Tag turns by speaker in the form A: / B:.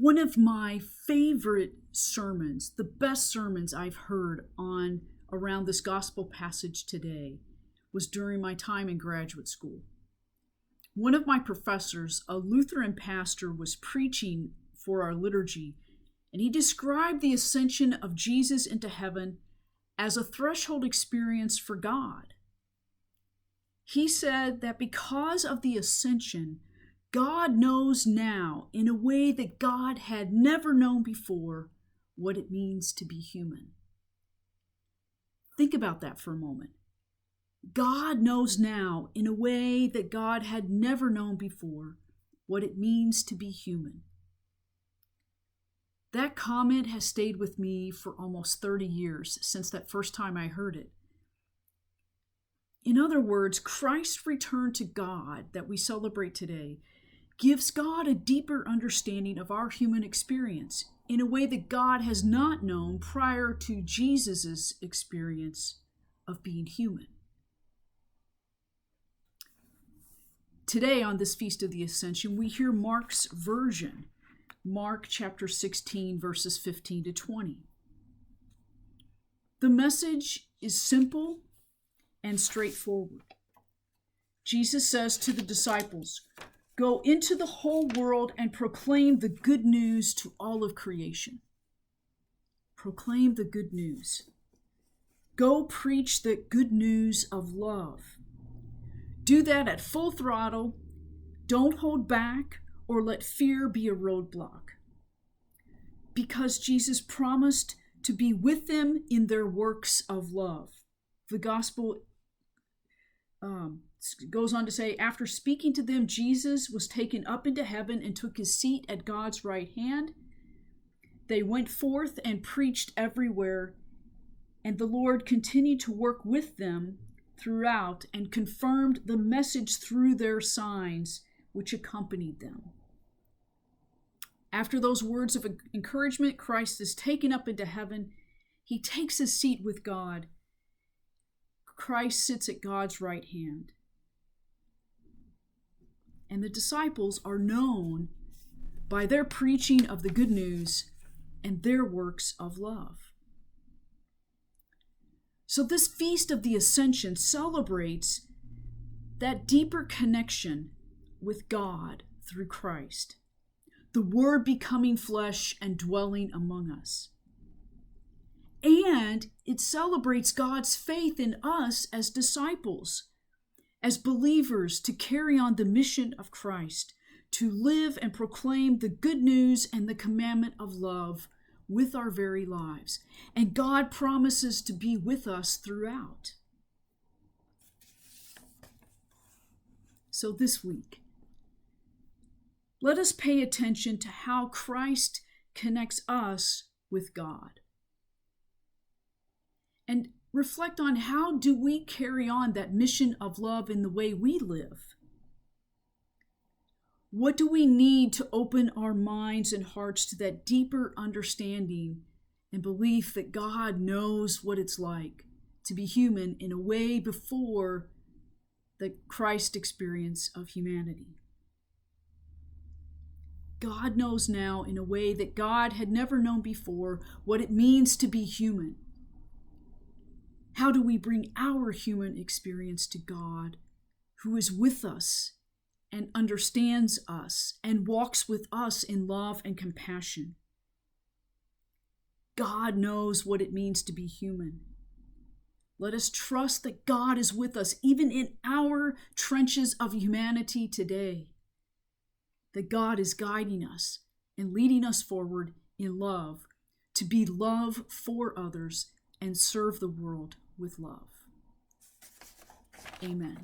A: One of my favorite sermons, the best sermons I've heard on around this gospel passage today, was during my time in graduate school. One of my professors, a Lutheran pastor, was preaching for our liturgy, and he described the ascension of Jesus into heaven as a threshold experience for God. He said that because of the ascension, God knows now, in a way that God had never known before, what it means to be human. Think about that for a moment. God knows now, in a way that God had never known before, what it means to be human. That comment has stayed with me for almost 30 years since that first time I heard it. In other words, Christ's return to God that we celebrate today gives God a deeper understanding of our human experience in a way that God has not known prior to Jesus' experience of being human. Today, on this Feast of the Ascension, we hear Mark's version, Mark chapter 16, verses 15 to 20. The message is simple and straightforward. Jesus says to the disciples, "Go into the whole world and proclaim the good news to all of creation." Proclaim the good news. Go preach the good news of love. Do that at full throttle. Don't hold back or let fear be a roadblock. Because Jesus promised to be with them in their works of love. The gospel goes on to say, after speaking to them, Jesus was taken up into heaven and took his seat at God's right hand. They went forth and preached everywhere, and the Lord continued to work with them throughout and confirmed the message through their signs which accompanied them. After those words of encouragement, Christ is taken up into heaven. He takes his seat with God. Christ sits at God's right hand. And the disciples are known by their preaching of the good news and their works of love. So this Feast of the Ascension celebrates that deeper connection with God through Christ, the Word becoming flesh and dwelling among us. And it celebrates God's faith in us as disciples, as believers, to carry on the mission of Christ, to live and proclaim the good news and the commandment of love with our very lives. And God promises to be with us throughout. So this week, let us pay attention to how Christ connects us with God. And reflect on how do we carry on that mission of love in the way we live. What do we need to open our minds and hearts to that deeper understanding and belief that God knows what it's like to be human in a way before the Christ experience of humanity? God knows now in a way that God had never known before what it means to be human. How do we bring our human experience to God, who is with us and understands us and walks with us in love and compassion? God knows what it means to be human. Let us trust that God is with us even in our trenches of humanity today, that God is guiding us and leading us forward in love to be love for others and serve the world with love. Amen.